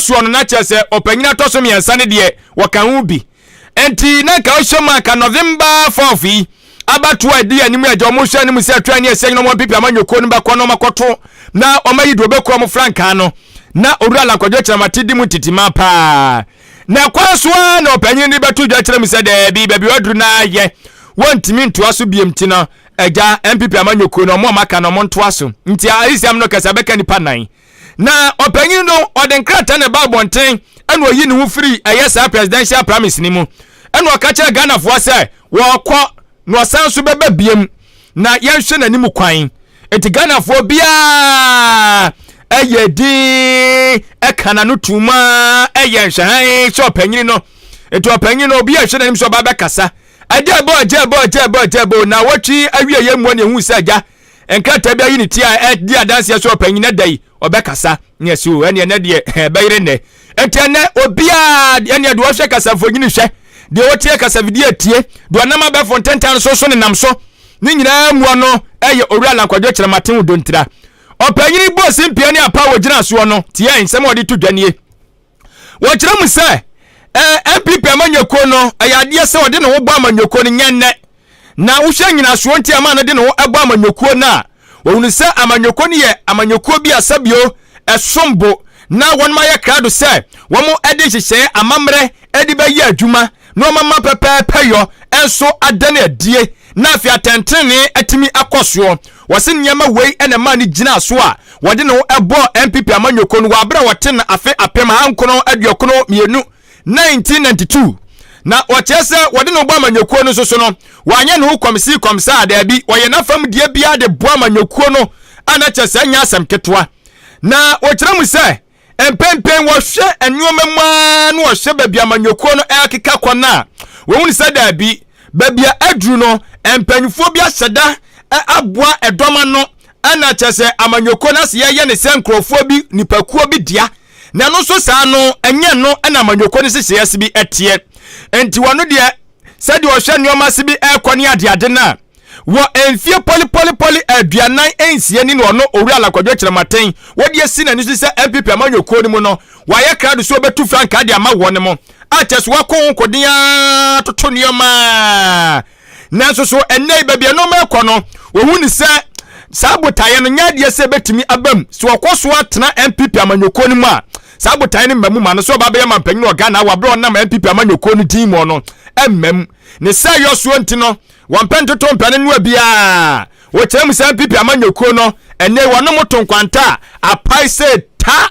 so no na chese opanyina to so me nsane de waka hu bi enti na ka ohema ka November 4 abatu adi animu ajo mo hwe animu se atwa ne ese no mo pipi amanyoko no bakọ no makoto na omayido bekọ mo franka no na owura lankwadwo chamatidi mu titima pa na kwasoa na opanyin ni betu dwa kyerem se de bi baby wadru na ye wontimi ntoa so biemti no eja MPP amanyoko no mo maka no mo ntoa so nti aisiam no kasa beka nipa nan na opanyin no odenkrata ne babonten eno yi ne hu free ayesa presidential promise ni mu eno akacha Ghana fo se wo kọ no sanso beba biem na yenhwe nanim kwan eti Ghana fo bia ayedi ekana no tuma eyenhwe shopanyin no eti opanyin no bia hwe nanim so baba kasa ajebo na watchi awie yemu ne hu saja enkrata bia yini ti a di adanse so opanyin na dai obekasa nyesu ene ne de bayire ne eti ne obia ene de wo hwe kasa fo nyini hwe de wotie kasa video tie do anama be fontentan so ne nam so ni nyina mu no eye owura lankwadwo kyerɛ maten dontira opanyini boss mpia ne apa wo gyina so no tie nsɛm odi to dwanie wo kyerɛ mu sɛ MPP amanyoko no ayade sɛ odi ne wo bɔ amanyoko no nyenne na wo hwɛ nyina so ntia ma no de ne wo abɔ amanyoko na wo hunu sɛ amanyoko ne ye amanyoko bi asabio esombo na won ma ye krado sɛ wo mo edi hyehyɛ amamre edi ba yi adwuma no mama pepe yo enso adane adie na afi atentene atimi akoso wose nyama wei ene ma ni gina so a wode no ebo MPP amanyoko no wabra wote na afi apem hankono aduokono mienu 1992 na wachese wode no bo amanyoko no so no wanye no komisa da bi woye na fam die bia de bo amanyoko no ana chese anya asem ketwa na wokyerɛ mu sɛ empempen wo hwe enwoma no wo hwe babia amanyoko no akeka kwana wo hu sɛ da bi babia adru no empanyufo bia hyeda aboa edoma no ana kyese amanyoko na se ye ne sɛ nkrofo bi nipakuo bi dia na no so saa no enye no ana amanyoko ne sese yesi bi etie enti wono de sɛ de wo hwe nneoma se bi ekɔ ade na wo enfie poli aduanan ensie ni no no owura lakwadwo kyerematen wodi esi na ni so sɛ MPP amanyoko ni mu no waye krado so betu franka de ama wo ne mo aches wakon kodia toto nioma na so enei babia no makɔ no wo hu ni sɛ sabotaye no nyade sɛ betimi abam so wakoso atena MPP amanyoko ni mu a sabotaye ni mamu ma no so ba be mampanyi no Ghana wa bro na MPP amanyoko ni team no emmem ne sɛ yo so nti no wampento to mpane no bia wo kyerem sɛ MPP amanyoko no ene wono motonkwanta apai sɛ ta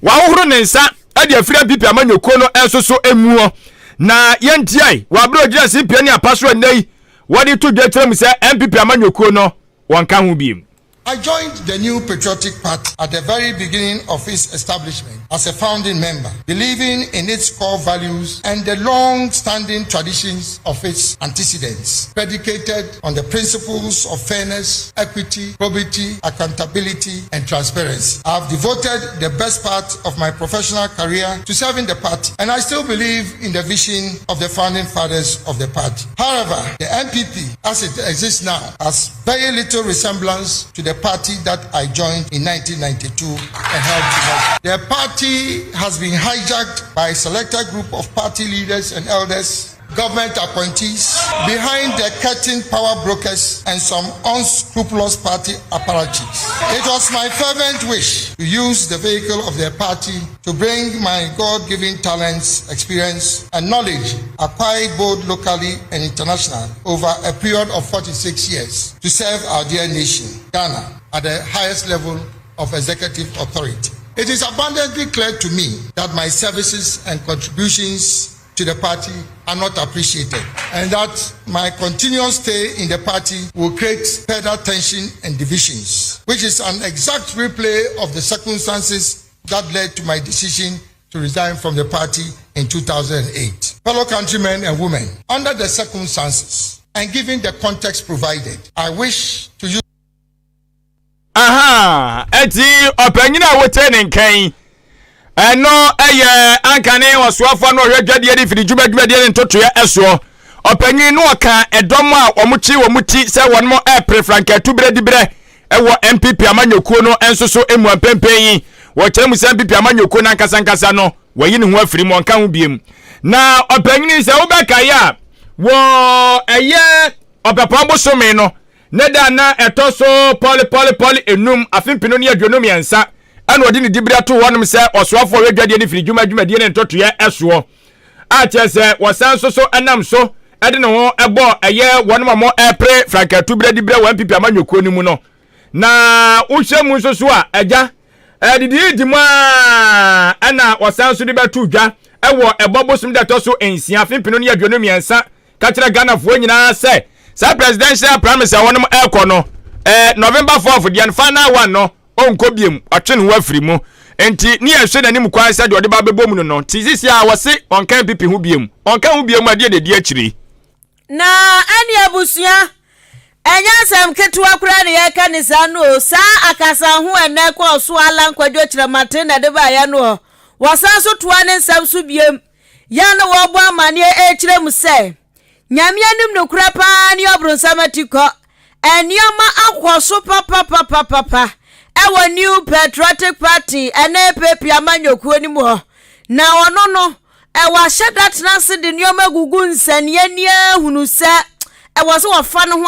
wa wohoro ne nsa ade afiri MPP amanyoko no enso emuo na yentiai wa bro gira CPA ne apaso nei wodi to dwa kyerem sɛ MPP amanyoko no wonka ho biem. I joined the New Patriotic Party at the very beginning of its establishment as a founding member, believing in its core values and the long-standing traditions of its antecedents, predicated on the principles of fairness, equity, probity, accountability, and transparency. I have devoted the best part of my professional career to serving the party, and I still believe in the vision of the founding fathers of the party. However, the NPP, as it exists now, has very little resemblance to the party that I joined in 1992 and helped to help. The party has been hijacked by a selected group of party leaders and elders, government appointees, behind the curtain power brokers, and some unscrupulous party apparatchiks. It was my fervent wish to use the vehicle of the party to bring my God-given talents, experience, and knowledge acquired both locally and internationally over a period of 46 years to serve our dear nation, Ghana, at the highest level of executive authority. It is abundantly clear to me that my services and contributions to the party are not appreciated, and that my continuous stay in the party will create further tension and divisions, which is an exact replay of the circumstances that led to my decision to resign from the party in 2008. Fellow countrymen and women, under the circumstances and given the context provided, I wish to use eti opanyina wote nkan eno eye ankane wasuafo no hwedwade de firi dwumadwumadie ntoto ya eso opanyin no aka edom a omuchi womuti se wonmo prefranka tubredibre ewo MPP amanyekuo no enso so emu ampempen wo kyerɛ mu sɛ MPP amanyɔkuo na nkasa no wayi ne ho afiri mu ɔnka ho biem na ɔpanyini sɛ wobɛka ya wo ɛyɛ ɔpɛpɔn bosome no ne da na ɛtɔ so poli enum afimpino ne aduonum yɛnsa ɛna ɔde ne dibira to hɔnom sɛ ɔsoafo ɔwɛdwadeɛ ne firi dwumadwumadie ne ntotoyɛ ɛsoɔ a kyerɛ sɛ wɔsan so ɛnam so ɛde ne ho ɛbɔ ɛyɛ wɔnom a mo ɛpre frankatu bira dibira wɔ MPP amanyɔkuo no mu no na wohyɛ mu nso so a agya didi di mu a ɛna wɔsan so de bɛto dwa ɛwɔ ɛbɔ bosom de ɛtɔ so nsia afimpino ne aduonum yɛnsa ka kyerɛ Ghanafoɔ nyinaa sɛ saa presidential promise a wɔnom ɛkɔ no November 4th deɛ final one no onko biem atwe ne ho afiri mu enti ne yɛhwɛ n'anim kwan sɛ deɛ ɔde ba bɛbɔ mu no ti sisi a wɔse ɔnka MPP ho biem ɔnka ho biem a deɛ de akyiri na ani abusua enya sam ketewa kura ne yɛka ne saa no saa akasa ho ene kɔ so ala nkwadwo kyerɛ mate na de ba ya no wɔsan so toa ne nsam so biem ya no wɔbɔ amane kyerɛ mu sɛ nyame anim no kura pa ne obronsam atikɔ enioma akɔ so papa ɛwɔ New Patriotic Party ene pepi amanyɔkuo ni mu hɔ na ɔno no ɛwɔ hyɛ datena se de nioma gugu nsanie nie hunu sɛ ɛwɔ so wɔfa ne ho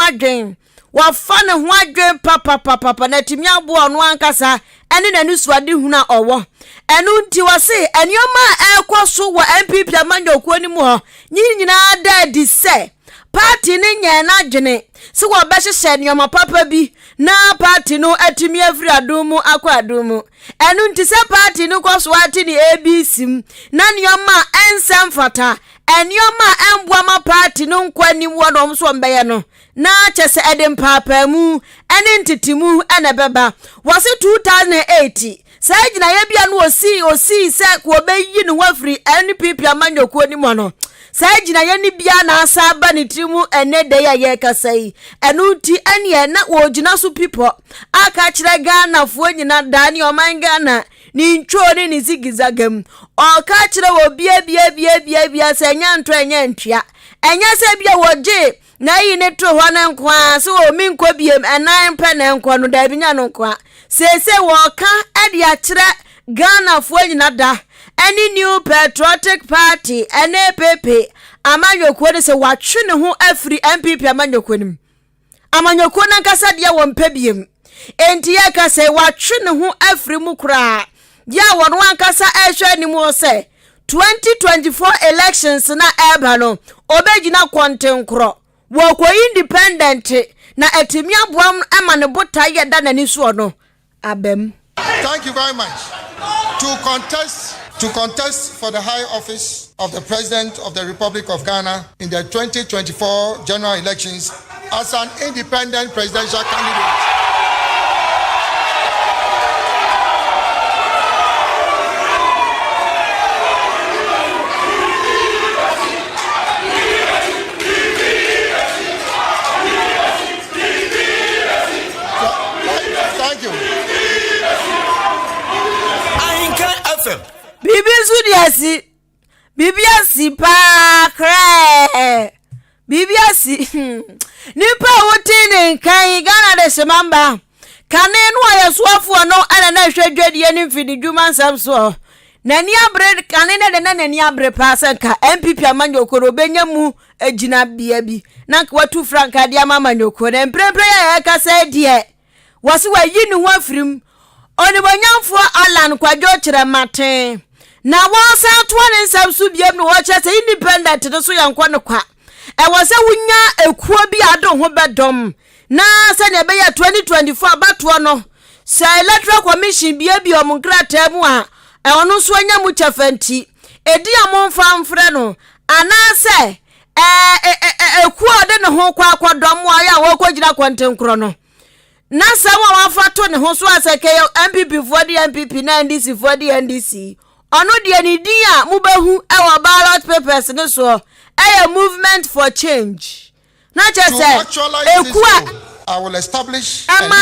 adwen papa na timi aboa no ankasa ɛne n'ani suade hunu a ɔwɔ ɛno nti wɔ se enioma ɛkɔ so wɔ MPP amanyɔkuo ni mu hɔ nyinaa da di sɛ party ne nyɛ na dwene se wo bɛhyehyɛ nioma papa bi na party no atimi afiri adomu akɔ adomu ɛno nti sɛ party no kɔ so ate ni ABC na nioma ensɛm fata enioma emboama party no nkwani wo no so mbɛyɛ no na kyɛsɛ ɛde mpapa mu ɛne ntitimu ɛna bɛba wɔse 2008 sɛ gyina yɛ bia no osi sɛ ko bɛyi ne ho afiri NPP amanyɔkuo ni mo no sɛ gyina yɛ ni bia na asa ba ne timu ɛne de yɛ kasa yi ɛno ti ɛne na wo gyina so pipo aka kyerɛ Ghanafoɔ nyina da ne ɔman Ghana ni ntwo ne ni zigizagam ɔka kyerɛ wo bia sɛ nya ntɔ nya ntwea ɛnya sɛ bia wɔgye na yi ne to hɔ ne nkoa so o mi nkɔ biem ɛnan pɛ ne nkɔ no da bi nya no nkoa sese wɔka ɛde akyerɛ Ghanafoɔ nyina da any New Patriotic Party ene pepe amanyɔkuo ne se watwe ne ho afiri MPP amanyɔkuo nim amanyɔkuo na nkasa de wɔ mpabiem enti yɛ ka se watwe ne ho afiri mu kura ya wɔn ankasa ɛhwɛ ne mu se 2024 elections na eba no obegyina kɔntenkro wɔkɔ independent na etimi aboam ama ne bota yɛ da n'ani so no abem. Thank you very much. To contest for the high office of the President of the Republic of Ghana in the 2024 general elections as an independent presidential candidate. Thank you. Ahenkan FM. Bibiasi pa kre Bibiasi nipa wotini kan Ghana de semamba kane no ayesuafo no ana na hwedwade ni mfidi dwuma nsam so na ni abre kane na de na ni abre pa sanka MPP amanyɔkuo benya mu agina bia bi na watu franka de amanyɔkuo na mprempre ya kasa die wose wayi ni ho afirim onibonyamfo Alan kwadwo kyerɛ maten na wasa toa ne nsam so biem no wɔkyɛ sɛ independent no so yankɔ ne kwa ɛwɔ sɛ wonya ekuo bi ado ho bɛdom na sɛ ne bɛyɛ 2024 abatoɔ no sɛ electoral commission bia bi ɔmonkrata mu a ɛwɔ no so anya mu kyɛfanti edi amonfa mfrɛ no anase ekuo de ne ho kwa akɔdɔm a ya wɔkɔgyina kɔntenkro no na sama wafato ne ho so aseke MPP for the MPP na NDC for the NDC ono de ni din a mubahu e wa ballot papers ne so e movement for change na chese eku I will establish ama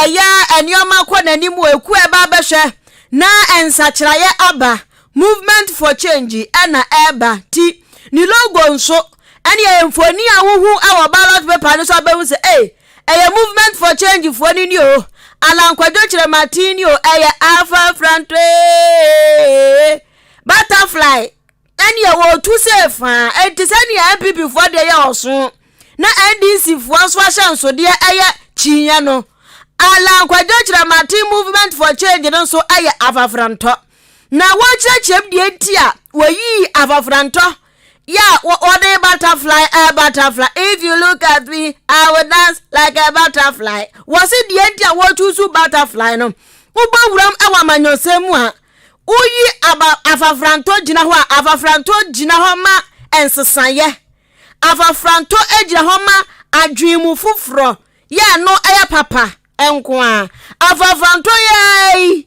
eya enioma kwa nanimu eku e ba behwe na ensakyeraye aba movement for change na eba ti ni logo nso ene emfoni a wohu e wa ballot paper ne so abehu se a movement for change for ni o alankwadwo kyerɛ Martinio afa franto butterfly ani wo tu sefa enti sani MPP for de ya oso na NDC for so ahyanso de chinya no alankwadwo kyerɛ Martin movement for change no so afa franto na wo kyerɛkyerɛ de entia wayi afa franto. Yeah, what a butterfly. If you look at me, I will dance like a butterfly. Was it the idea what to butterfly? No, Uba Ram Awamanyo Semua. Uyi Afafranto Jinahua, Afafranto Jinahoma, and Sasaye. Afafranto Ejahoma, a dream of fufro. Yeah, no, aya papa, and qua. Afafranto, yay.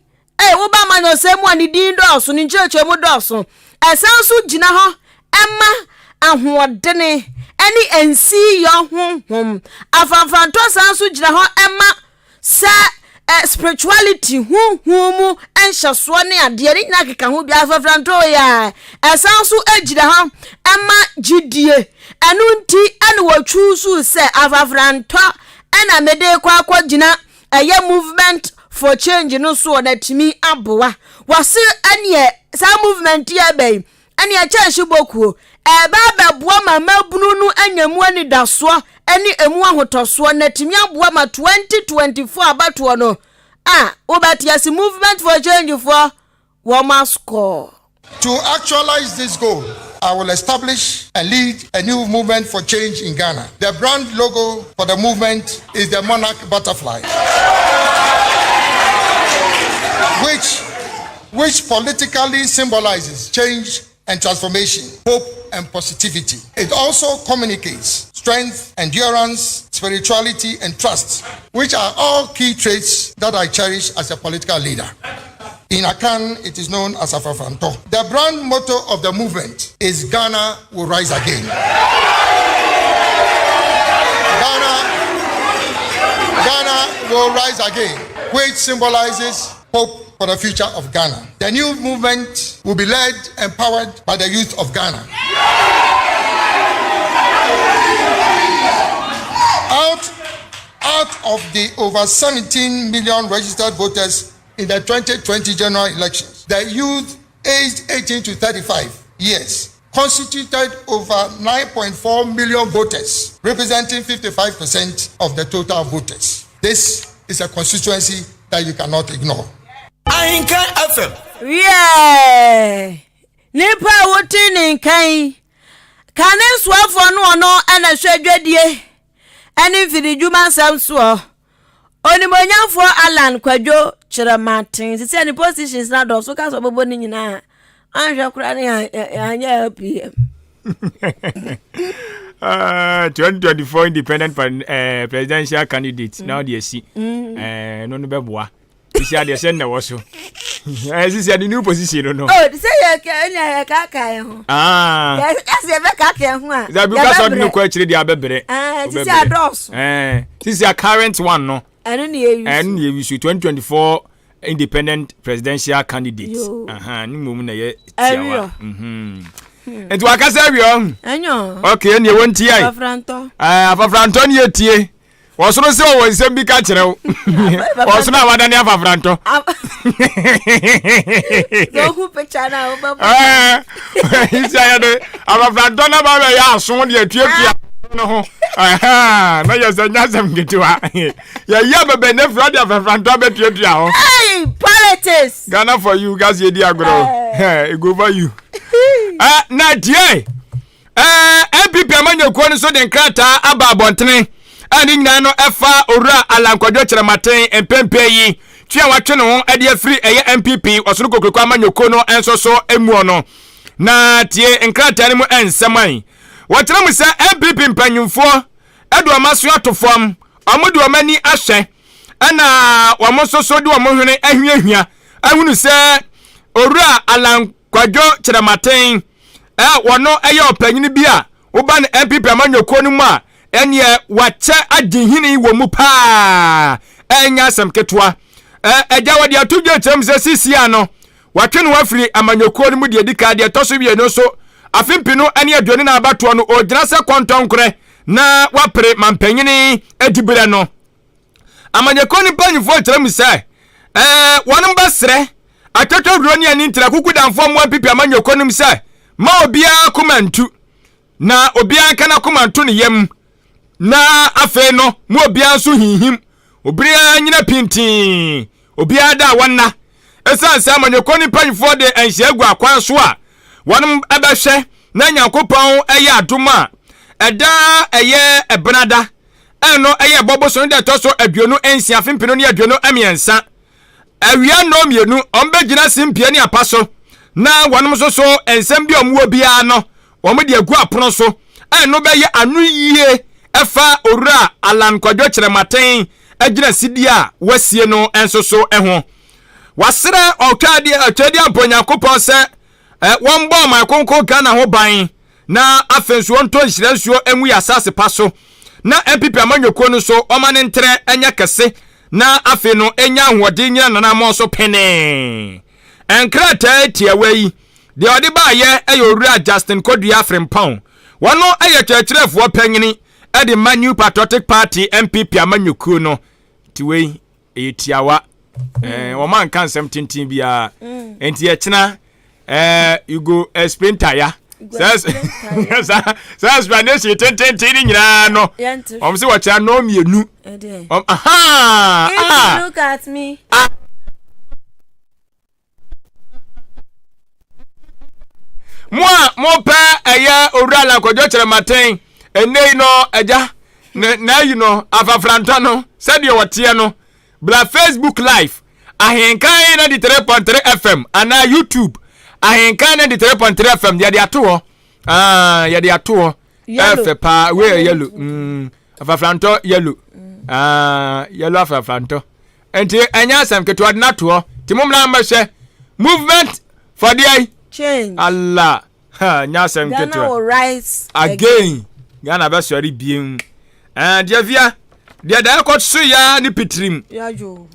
Uba Manyo Semua, the Dean Dawson in church, and Dawson. A Sansu Jinaho. Emma ahwodene ani ensi yo honhom afanfanto sanso gina ho Emma sa spirituality honhom enhyeso ne ade ni nakeka ho bia afanfanto ya esanso agina ho Emma gidie enu nti ene watwusu se afanfanto ena mede kwa gina eye movement for change no so na timi aboa wase ane sa movement ya bai ani acha shibokuo eba bua mama bununu anyamu ani daso ani emu ahotoso na timi aboa ma 2024 abato no obatias movement for change for woma score. To actualize this goal, I will establish and lead a new movement for change in Ghana. The brand logo for the movement is the monarch butterfly, which politically symbolizes change and transformation, hope and positivity. It also communicates strength, endurance, spirituality, and trust, which are all key traits that I cherish as a political leader. In Akan, it is known as Afafanto. The brand motto of the movement is Ghana will rise again. Ghana will rise again, which symbolizes hope for the future of Ghana. The new movement will be led and powered by the youth of Ghana. Out of the over 17 million registered voters in the 2020 general elections, the youth aged 18 to 35 years constituted over 9.4 million voters, representing 55% of the total voters. This is a constituency that you cannot ignore. Ahenkan FM. Yeah. Nipa wuti ni nkan. Kane swafo no ana hwedwadie. Ani fidi juma samso. Onimonyafo Alan Kwadwo kyerɛ Martin. Sisi ani positions na do so ka so bobo ni nyina. Anhwe kura ni anya PM. 2024 independent presidential candidate now dey see. No beboa. Sisi ade send na woso. Sisi ade new position no. Oh, say ya ka ho. Yes, ya ka ho a. That because of no kwachire dey abebere. Sisi ados. Sisi a current one no. Anu ne you 2024 independent presidential candidate. Ni mum na ye tiawa. Enti wakasa wiyo. Anyo. Okay, ne wonti ai. Afafranto ne etie. Wasoro se wo nsem bi ka kire wo. Wasoro awada ne afafranto. So who picture na wo baba. Isi ayade afafranto na ba ya aso de atuatua no ho. Na ya sanya sam getiwa. Ya bebe ne frade afafranto abatuatua ho. Hey, politics. Ghana for you guys ye di agro. It go for you. Na die. MPP amanyekuo no so de nkrata aba abontene. Ani nyina no efa owura alankwadwo kyerɛ maten empempe yi twia watwe no ade afiri eye MPP osoro kokoko amanyekuo no enso so emuo no na tie nkrata ne mu ensaman wɔkyerɛ mu sɛ MPP mpanyimfo edo amaso atofam amodo amani ahwɛ ana wɔmo soso de wɔmo hwene ahwiahwia ahunu sɛ owura alankwadwo kyerɛ maten wɔno eye opanyini bi a wo ba ne MPP amanyekuo no mu a enye wache agihini wo mu pa enya asem ketwa eja wode atudwe tem se sisia no watwe no wafiri amanyekuo no mu de dika de toso wie no so afimpi no ene aduane na abato no ogyina se kwantonkore na wapre mampanyini adibere no amanyekoni panyifo kyerem sɛ wɔn basrɛ atotɔ duro ne ani ntra kuku danfo mo pipi amanyekonim sɛ ma obia komantu na obia kana komantu ne yam na afei no mo obia nso hinhim obia nyina pintin obia da wanna esan sɛ amanyekoni panyifo de anhia gu akwan so a wɔn ɛbɛhwɛ na Nyankopɔn ɛyɛ adom a ɛda ɛyɛ ɛbenada ɛno ɛyɛ bɔbɔso ne de to so aduonu ensia fempino ne aduonu amiensa awia no mienu ombegina simpie ne apaso na wɔnom so ensem bi omwo bia no wɔn de agu apono so ɛno bɛyɛ anu yie ɛfa owura Alan Kwadwo Kyerematen agina sidi a wasie no enso so ɛho wasere otwadi amponyankopɔn sɛ wɔn bɔ ma konko Ghana ho ban na afensuo nto nhyiransuo enwu ya asase paso na MPP amanyoko no so omane ntre enya kese na afe no enya hoɔden nyina nana mo so pene enkrata tiawe de odi ba ye eyowura Justin Kodua Frempɔn wono eye kyerɛkyerɛfoɔ panyini e de New Patriotic Party MPP amanyoko no tiwe tiawa wo man kan sem tintin bia enti e kyena you go explain tire says explanation ten nyina no say what ya no mienu look at me mo pa eye owura Alan Kwadwo Kyerematen enei no aja na you know afafranta no said you wotie no bla Facebook live Ahenkan na di 3.3 FM ana YouTube Ahenkan na di 3.3 FM ya di ato ya di ato efe pa we yellow afafranto yellow yellow afafranto enti anya sam keto adna to timumla mbahwe movement for the change Allah nya sam keto Ghana rise again Ghana be sori biem dia via dia da ko so ya ni pitrim ya jo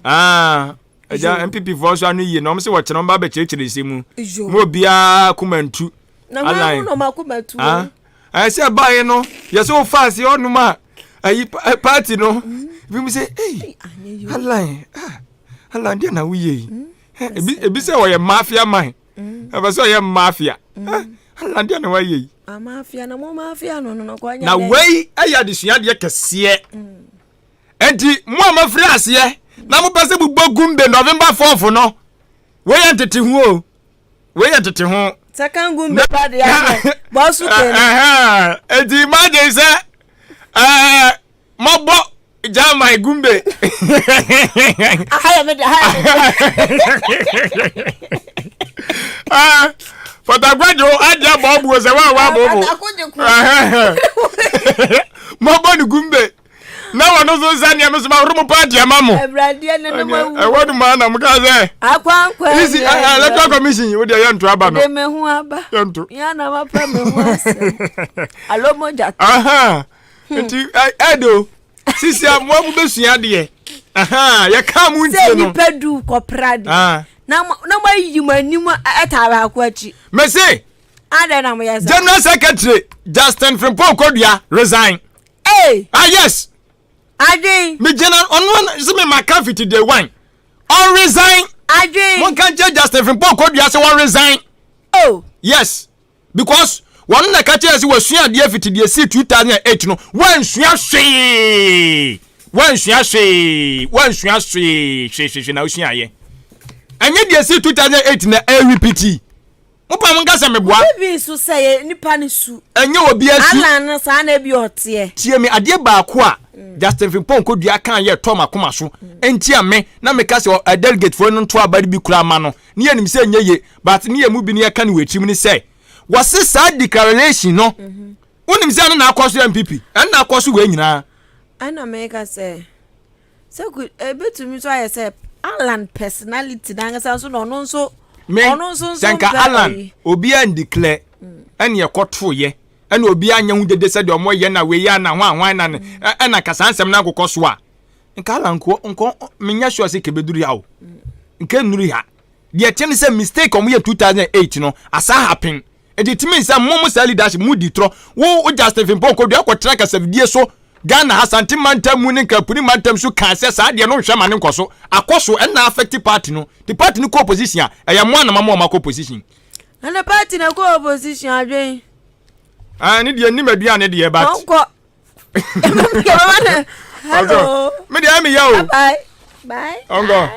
eja MPP for so anu yi no mse wo kyerɛ mba be kyerɛkyerɛ mu mo bia kumantu na no makumatu say buy no yes o fast you no ma ayi party no bi me say hey Allah dia na wuye ebi say wo ye mafia man eba so ye mafia Allah dia na wuye mafia na mo mafia no kwanya na wei aya de sua de kese enti mo amafri ase na mo pese bugbo gumbe November 4 no we yantete hu o we yantete hu second gumbe bad ya boss ken enti imagine say mo bo jama gumbe haya me Fotagwajo aja bobu se wa bobu mo bo ni gumbe na wano so sani am so ma rumu pa dia mamu ebrade ne no mawu wodu ma na mka say akwankwa isi electoral commission wo dia yantu aba no de me hu aba yantu ya na ma pa me hu ase alomo jata enti edo sisi amwo besua de ya ka mu nti no se ni pedu koprade na ma yimanim etaba akwachi me say ada na mo yesa General Secretary Justin Frempɔn Kodua resign yes Adwin me general on se me maka fiti day one on resign Adwin one can Justin Frempɔn Kodua say one resign yes because one na catch us was sua de fiti de see 2008 no one sua hwe na usua ye anye de see 2008 na repeat Mupa munga se meboa bi su say nipa ne su enye obi asu ala na sa na bi ote tie me ade ba ko a Justin Frempɔn Kodua kan ye to makoma so enti ame na me ka se a delegate for no to abari bi kura ma no ne ye nim se enye ye but ne ye mu bi ne ye ka ne wetrim ne say wase sa declaration no wonim se na akoso MPP na akoso we nyina ana me ka say ku ebetumi so aye say Alan personality na so no so Sanka Alan obi an declare ene ekoto ye ene obi anya hu dede se de omo ye na we ya na hwan na na kasansem na akokɔ so a nka Alan nko menya sure se kebeduru ya o nka nuru ya de temi se mistake omo ye 2008 no asa happen e de timi se mom sa leadership mu ditro wo Justin Frempɔn Kodua akotra kasafidie so Ghana Hasanti mantam mu ne kapuni mantam so kan se saa de no hwe ma ne nkoso akoso na affect party no the party no co opposition e mo na mama co opposition and the party na co opposition adwen ne de ni madua ne de but onko hello me de am ya bye ongo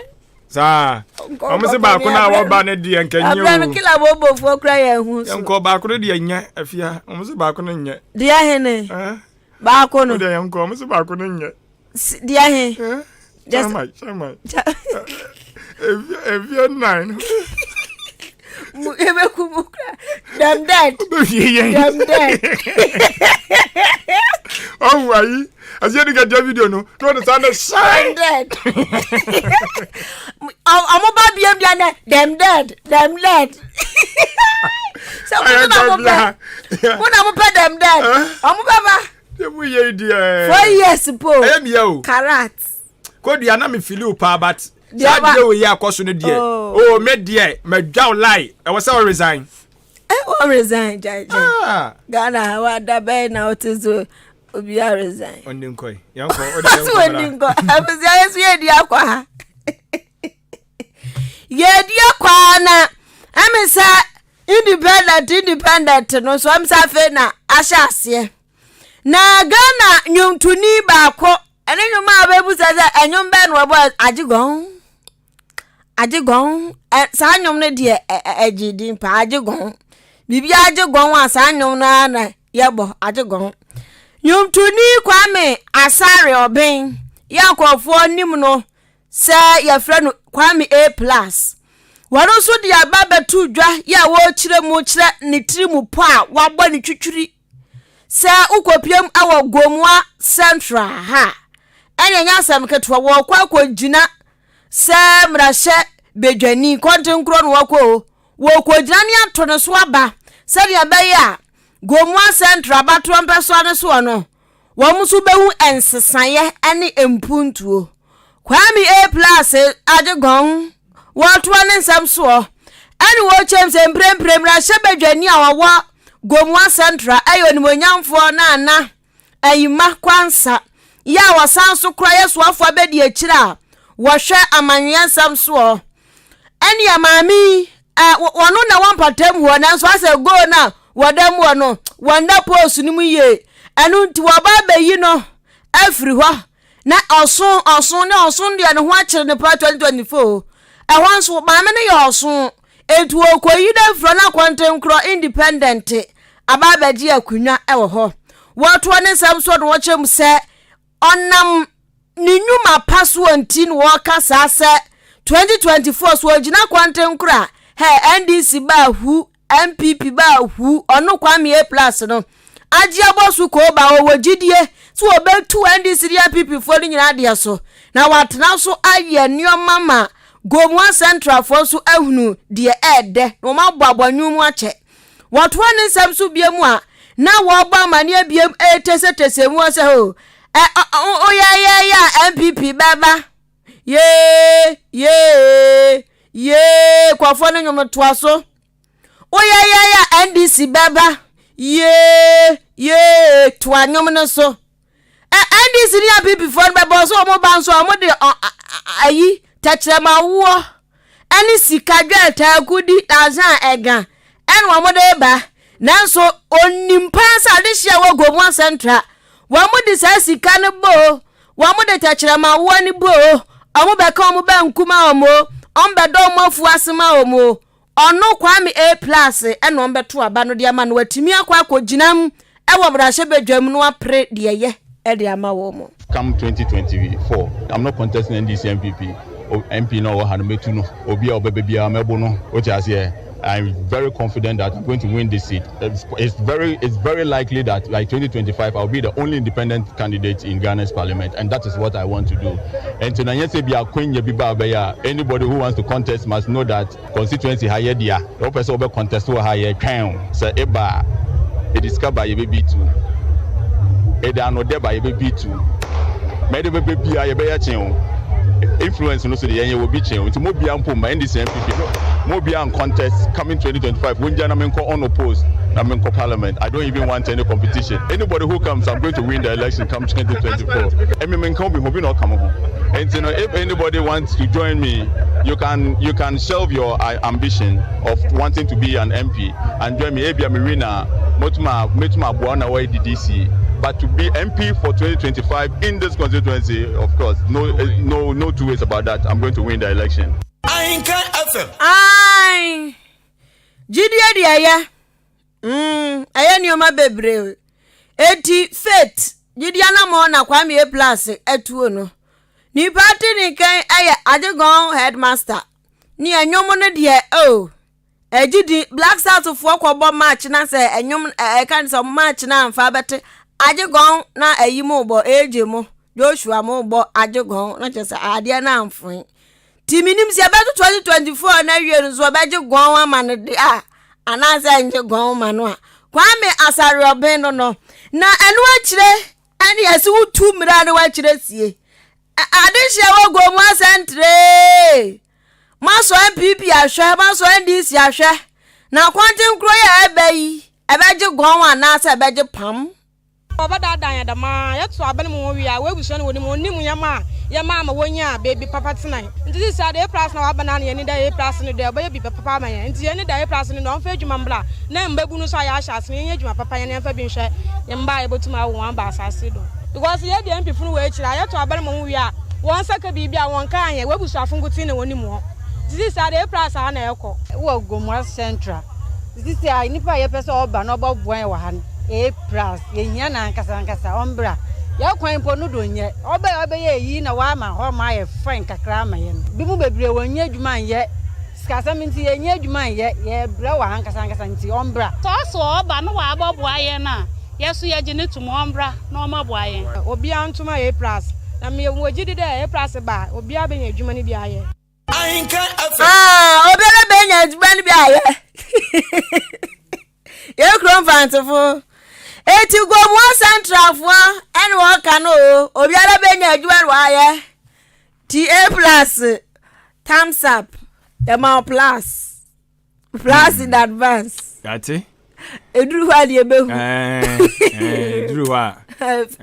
sa omo se ba ko na wo ba ne de nkanyi o abran kila bobo fo kra ya hu so enko ba ko de nya afia omo se ba ko no nya de ahene ba ko no de enko omo se ba ko no nya de ahene Chama. Evia 9. Ebe kumukra. Damn dead. Oh, why? As you get your video, no? No, the sun is shine dead. I'm about BM damn dead. So when I'm about them dead. I'm about 4 years po. Karat. Ko dia na me feel pa but that day we ya koso no die. Oh me die, me dwaw lie. E was say resign. Resign, Ghana wa da be na otizo obi a resign. Ondinkoi. Yanko o de ondinkoi. Afisi ayesu ye di akwa. Ye di akwa na amisa independent no so amsa fe na ahya ase. Na Ghana nyuntuni baako ene nyuma abebu sese enyum be no bo ajigon sa nyum ne de agidi pa ajigon bibi ajigon wa sa nyum na yebo ajigon nyuntuni Kwame Asare Oben yankofo nim no se ya frɛ no Kwame A+ wano so de ababetu dwa ya wo kire mu kire ne tirimu po a wabɔ ne twitwiri se ukopiem awo Gomwa Central ha enya nyasam ketwa wo kwa gina se mrahye bedwani kontenkro no wako wo kogina ne ato ne so aba se de abaye a Gomwa Central bato mpeso ne so no wo musu behu ensesaye ene empuntuo Kwame A+ ajegon wo to ne nsam so ene wo chemse mpremprem mrahye bedwani a wo Gomwa Central ayo ni monyamfo na ana ayima kwansa ya wasan so kra yeso afo abedi akira wo hwe amanyensam so eni amami wono na wampatam ho na so ase go na wodam wo no wanda post ni mu ye enu nti woba bayi no afiri ho na osun de ne ho akire ne pa 2024 ehwan so ba me ne ye osun etu okoyi da fro na kwantenkro independent ababaji akunwa ewo ho woto ne sam so do wo chem se onam ninyuma paso anti no kasa se 2024 so agina kwantenkro he NDC ba hu MPP ba hu ono Kwame A+ no agi abosu ko ba wo gidie so obetu NDC ria MPP fo ni nyina de so na watena so aye nioma ma Gomwa Central fo so ahunu de ede no mababwanyu mu ache watwa ne nsam so biemu a na wo ba mane biem etese mu ase ho ya MPP baba ye kwafo ne nyom toa so ya NDC baba ye toa nyom ne so NDC ni MPP fo baba so mo ban so mo de ayi tachrema wo ani sikadwa takudi azan egan en wo mo de ba nanso onimpa sa de hia wo Gomwa Central wo mo de sa sika ne bo wo mo de tachrema wo ni bo omo be ka omo ba nkuma omo ombe do mo fu asema omo ono Kwame A+ en ombe to aba no de ama no watimi akwa ginam e wo brahye bedwam no apre de ye e de ama wo mo. Come 2024 I'm not contesting NDC MPP MP no Hanumetu no obi a obebia mebo no otiase. I'm very confident that I'm going to win this seat. It's very likely that by 2025 I'll be the only independent candidate in Ghana's parliament, and that is what I want to do. And to anybody who wants to contest must know that constituency higher dia. The person will contest who higher can say eba it is covered by B2. It are not there by B2. Made baby a influence no so the yenye will be change. Mo be am poma NDC MPP. Mo be am contest coming 2025. When jana men ko unopposed, na men ko parliament. I don't even want any competition. Anybody who comes, I'm going to win the election come 2024. Emi men come be hobi no come home. And you know, if anybody wants to join me, you can shelve your ambition of wanting to be an MP and join me. Ebia Marina, metuma buana way DDC. But to be MP for 2025 in this constituency, of course, no two ways about that. I'm going to win the election. Ahenkan FM. Ai. Jidia dia. Aya ni oma bebre. Eti faith. Jidia na mo na kwame e plus etuo no. Ni party ni kan aya adegon headmaster. Ni enyomo no de ejidi Black Stars for kwabo match na se enyom kan so match na amfa bete ajegon na ayimo bo ejemo Joshua mo bo ajegon na chese ade na amfon timinim se beto 2024 na wie nso bejegon amane de anasa njegon mano a kwame asare obin no na enu akire ani ase wutu mira na wakire sie ade hye wo gomu asentre maso MPP ahwe maso NDC ahwe na kwantin kro ya ebeyi ebeje gon anasa ebeje pam obada dan ya dama ya to abane mo wi a we buso ne woni mo nim ya ma ma wonya baby papa tenan nti sa de plus na wabana na ye da ye plus ne de obaye bi papa ma ye nti ye ne da ye plus ne no mfa adwuma mbla na mbegu no so ya ahya ase ye adwuma papa ye ne mfa bi nhwe ye mba ye botuma wo wan ba asase do because ye de MP funu we kira ya to abane mo wi a won saka bibia won kan ye we buso afunguti ne woni mo this are the plus ana eko wo Gomwa Central this is a nipa ye pese oba no oba buan wa han a plus ye hia na nkasa ombra ya kwan po no do nye oba ye yi na wa ma ho ma ye friend kakra ma ye bi mu bebre wonye adwuma ye skasa minti ye nye adwuma ye bra wa nkasa nti ombra so oba no wa abobua ye na yeso ye gine tumo ombra na o ma bua ye obi antuma a plus na me wo gidi de a plus ba obi abenya adwuma ni bia ye Ahenkan FM. Obele benya adwuma ni bia ye ye krom fantefo eti Gomwa Central fo ene wo kan o obiara benya adwuma wa ye TA plus thumbs up the more plus in advance that's it eduru wa de behu eduru wa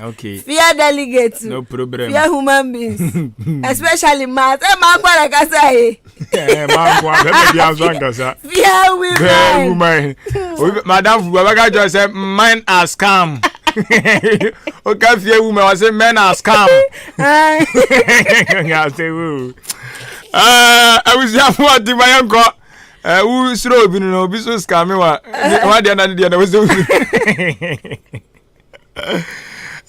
okay fear delegates no problem fear human beings especially math ma kwara kasa ma kwa be bi aso nkasa fear women madam Fubaga just say men are scam okay fear women I say men are scam I say woo I was just what the man go who sro bi no bi so scam wa de na was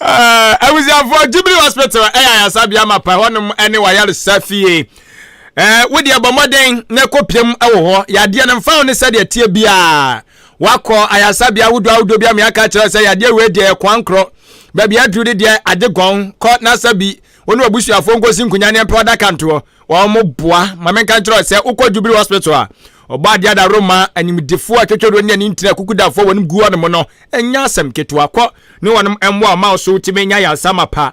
I was for Jubilee Hospital Sabia mapa honum ene wa yare safie we de abomoden na kopiem ewo ya de na mfa ne sade tie bia wakọ ayasabia wudo bia me aka kire se ya de we de kwankro ba bia duru de adegon ko na sabi wonu abusuafo nkosi nkunya ne mpa da kanto wo mo boa ma me kan kire se ukọ Jubilee Hospital a oba dia da Roma animdefo atwetwedo ne ntina kukudafo wonum guo no no enya asem keto akọ ne wonum emmo ma so timenya ya samapa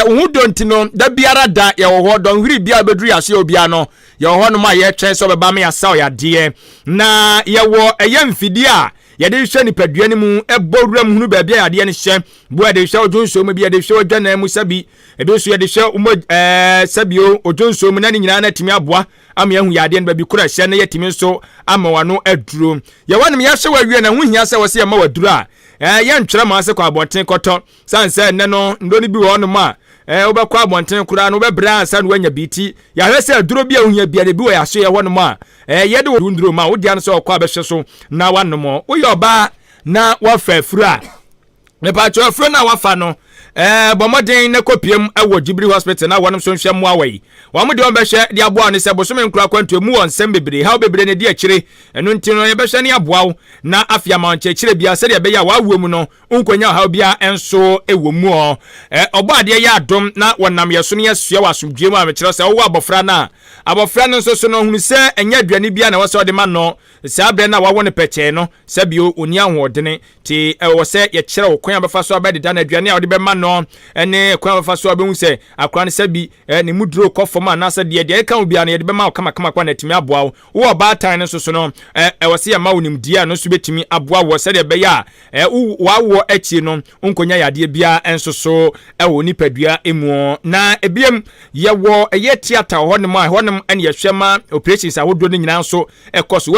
wo donti no da biara da ye wo ho don hwiri bia beduru ya se obia no ye ho no ma ye twen so beba me ya saw ya de na ye wo eye mfidi a ye de hwe nipadua ni mu eboruam hunu ba bia ya de ne hye bo de hwe ojonso mu bia de hwe odwana mu sabi edo so ye de hwe sabio ojonso mu na ni nyina na timi aboa ama yahu ya de ne ba bi kura hye na ye timi so ama wano aduro ye wanem ya hye wawie na hu hia se wo se ma waduro a ye ntwere ma se kwa abonten koto sanse ne no ndoni bi wo no ma obekwa abonten kura no bebra ansa no wanya biti ya hwe se aduro bi ahun ya bia de bi wo ya hye ye wo no ma ye de wo nduro ma wo dia no se okwa behye so na wanom wo ye oba na wa fafuru a ne pa cho afuru na wafa no bomoden na kopiem ewo Jubilee Hospital na wonom so nhwe mo awai wo mo de on behye de aboa ne se bosome nkura kwantu mu won sem bebre ha bebre ne de akire enu ntino ye behye ne aboa na afia ma onche kire bia se de be ya wa wuo no nkonya ha bia enso ewo mu obo ade ya adom na wonam yeso ne yesua wasomdue mu a me kire se wo abofra na abofra no so no hunu se enya aduane bia na wo se de ma no se abre na wa woni peche no se bio oni ahodene ti wo se ye kire wo kwan abefa so abede da na aduane a wo de be ma no ene kwa fa so abehu se akra ne sabi ne mudro kɔ fam anasa de ka obi an ye de be ma kama kwa na timi aboa wo ba tan ne so no wose ya ma wonim dia no so betimi aboa wo se de be ya wa wo achi no nkonya yade bia enso so wo nipadua emu na ebiem ye wo eye theater ho ne ma ho ne ene ye hwema operations ahodo ne nyina so ekoso